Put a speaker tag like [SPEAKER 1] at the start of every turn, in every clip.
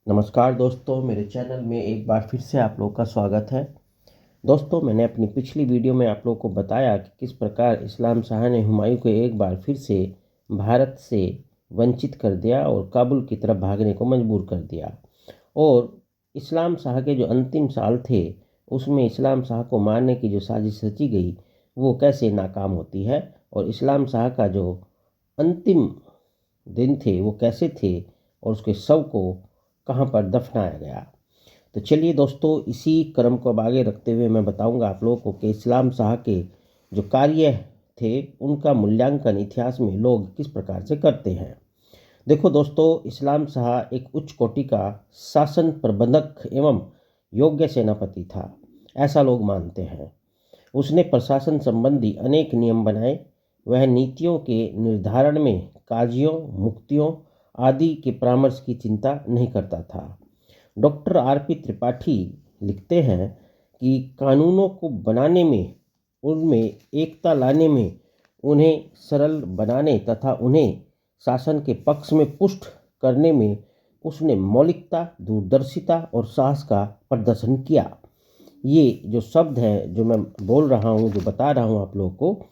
[SPEAKER 1] नमस्कार दोस्तों, मेरे चैनल में एक बार फिर से आप लोग का स्वागत है। दोस्तों, मैंने अपनी पिछली वीडियो में आप लोग को बताया कि किस प्रकार इस्लाम शाह ने हुमायूं को एक बार फिर से भारत से वंचित कर दिया और काबुल की तरफ भागने को मजबूर कर दिया। और इस्लाम शाह के जो अंतिम साल थे उसमें इस्लाम शाह को मारने की जो साजिश रची गई वो कैसे नाकाम होती है और इस्लाम शाह का जो अंतिम दिन थे वो कैसे थे और उसके शव को कहाँ पर दफनाया गया। तो चलिए दोस्तों, इसी क्रम को अब आगे रखते हुए मैं बताऊंगा आप लोगों को कि इस्लाम शाह के जो कार्य थे उनका मूल्यांकन इतिहास में लोग किस प्रकार से करते हैं। देखो दोस्तों, इस्लाम शाह एक उच्च कोटि का शासन प्रबंधक एवं योग्य सेनापति था, ऐसा लोग मानते हैं। उसने प्रशासन संबंधी अनेक नियम बनाए। वह नीतियों के निर्धारण में काजियों, मुफ्तियों आदि के परामर्श की चिंता नहीं करता था। Doctor RP. त्रिपाठी लिखते हैं कि कानूनों को बनाने में, उनमें एकता लाने में, उन्हें सरल बनाने तथा उन्हें शासन के पक्ष में पुष्ट करने में उसने मौलिकता, दूरदर्शिता और साहस का प्रदर्शन किया। ये जो शब्द हैं जो मैं बोल रहा हूँ, जो बता रहा हूँ आप लोगों को,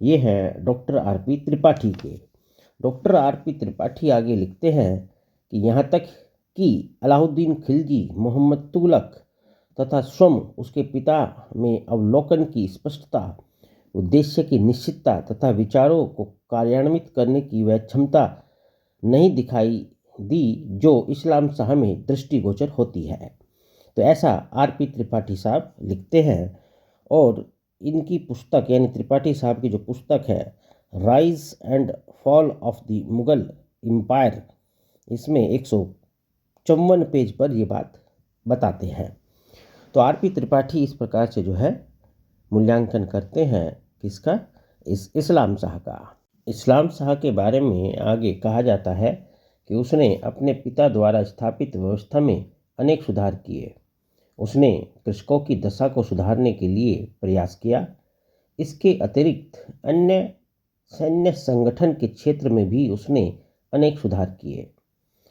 [SPEAKER 1] ये हैं डॉक्टर आर.पी. त्रिपाठी के। Doctor RP. त्रिपाठी आगे लिखते हैं कि यहाँ तक कि अलाउद्दीन खिलजी, मोहम्मद तुगलक तथा स्वयं उसके पिता में अवलोकन की स्पष्टता, उद्देश्य की निश्चितता तथा विचारों को कार्यान्वित करने की वह क्षमता नहीं दिखाई दी जो इस्लाम शाह में दृष्टिगोचर होती है। तो ऐसा आर.पी. त्रिपाठी साहब लिखते हैं। और इनकी पुस्तक यानी त्रिपाठी साहब की जो पुस्तक है rise and fall of the Mughal empire, इसमें 154 पेज पर ये बात बताते हैं। तो आर.पी. त्रिपाठी इस प्रकार से जो है मूल्यांकन करते हैं किसका, इस्लाम शाह का। इस्लाम शाह के बारे में आगे कहा जाता है कि उसने अपने पिता द्वारा स्थापित व्यवस्था में अनेक सुधार किए। उसने कृषकों की दशा को सुधारने के लिए प्रयास किया। इसके अतिरिक्त अन्य सैन्य संगठन के क्षेत्र में भी उसने अनेक सुधार किए।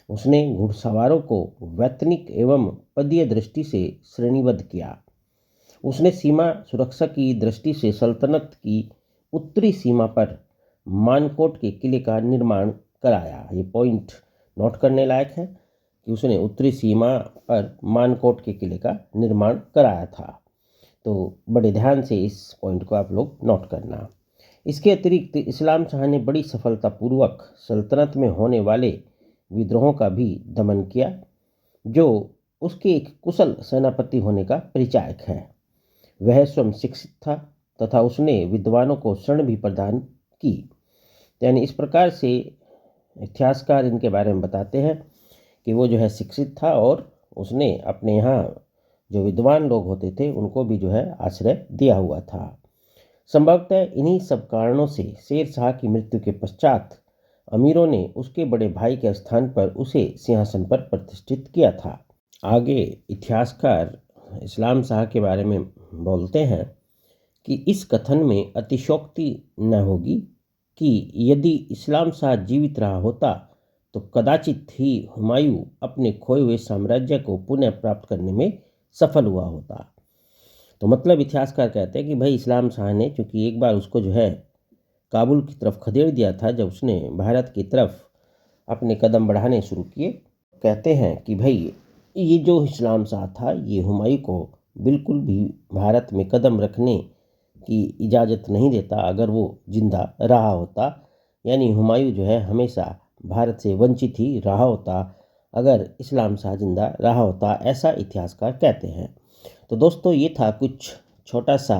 [SPEAKER 1] उसने घुड़सवारों को वैतनिक एवं पदीय दृष्टि से श्रेणीबद्ध किया। उसने सीमा सुरक्षा की दृष्टि से सल्तनत की उत्तरी सीमा पर मानकोट के किले का निर्माण कराया। ये पॉइंट नोट करने लायक है कि उसने उत्तरी सीमा पर मानकोट के किले का निर्माण कराया था। तो बड़े ध्यान से इस पॉइंट को आप लोग नोट करना। इसके अतिरिक्त इस्लाम शाह ने बड़ी सफलतापूर्वक सल्तनत में होने वाले विद्रोहों का भी दमन किया, जो उसके एक कुशल सेनापति होने का परिचायक है। वह स्वयं शिक्षित था तथा उसने विद्वानों को शरण भी प्रदान की। यानी इस प्रकार से इतिहासकार इनके बारे में बताते हैं कि वो जो है शिक्षित था और उसने अपने यहाँ जो विद्वान लोग होते थे उनको भी जो है आश्रय दिया हुआ था। संभवतः इन्हीं सब कारणों से शेर शाह की मृत्यु के पश्चात अमीरों ने उसके बड़े भाई के स्थान पर उसे सिंहासन पर प्रतिष्ठित किया था। आगे इतिहासकार इस्लाम शाह के बारे में बोलते हैं कि इस कथन में अतिशयोक्ति न होगी कि यदि इस्लाम शाह जीवित रहा होता तो कदाचित ही हुमायूं अपने खोए हुए साम्राज्य को पुनः प्राप्त करने में सफल हुआ होता। तो मतलब इतिहासकार कहते हैं कि भाई इस्लाम शाह ने, चूँकि एक बार उसको जो है काबुल की तरफ खदेड़ दिया था, जब उसने भारत की तरफ अपने कदम बढ़ाने शुरू किए, कहते हैं कि भाई ये जो इस्लाम शाह था ये हुमायूं को बिल्कुल भी भारत में कदम रखने की इजाज़त नहीं देता अगर वो जिंदा रहा होता। यानी हुमायूं जो है हमेशा भारत से वंचित ही रहा होता अगर इस्लाम शाह जिंदा रहा होता, ऐसा इतिहासकार कहते हैं। तो दोस्तों, ये था कुछ छोटा सा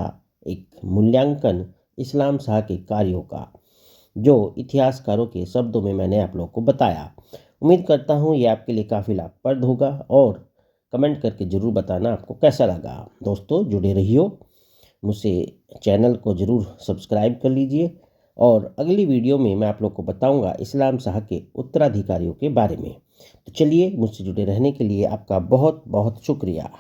[SPEAKER 1] एक मूल्यांकन इस्लाम शाह के कार्यों का, जो इतिहासकारों के शब्दों में मैंने आप लोगों को बताया। उम्मीद करता हूँ ये आपके लिए काफ़ी लाभप्रद होगा और कमेंट करके ज़रूर बताना आपको कैसा लगा। दोस्तों, जुड़े रहिए, मुझसे चैनल को ज़रूर सब्सक्राइब कर लीजिए और अगली वीडियो में मैं आप लोग को बताऊंगा इस्लाम शाह के उत्तराधिकारियों के बारे में। तो चलिए, मुझसे जुड़े रहने के लिए आपका बहुत बहुत शुक्रिया।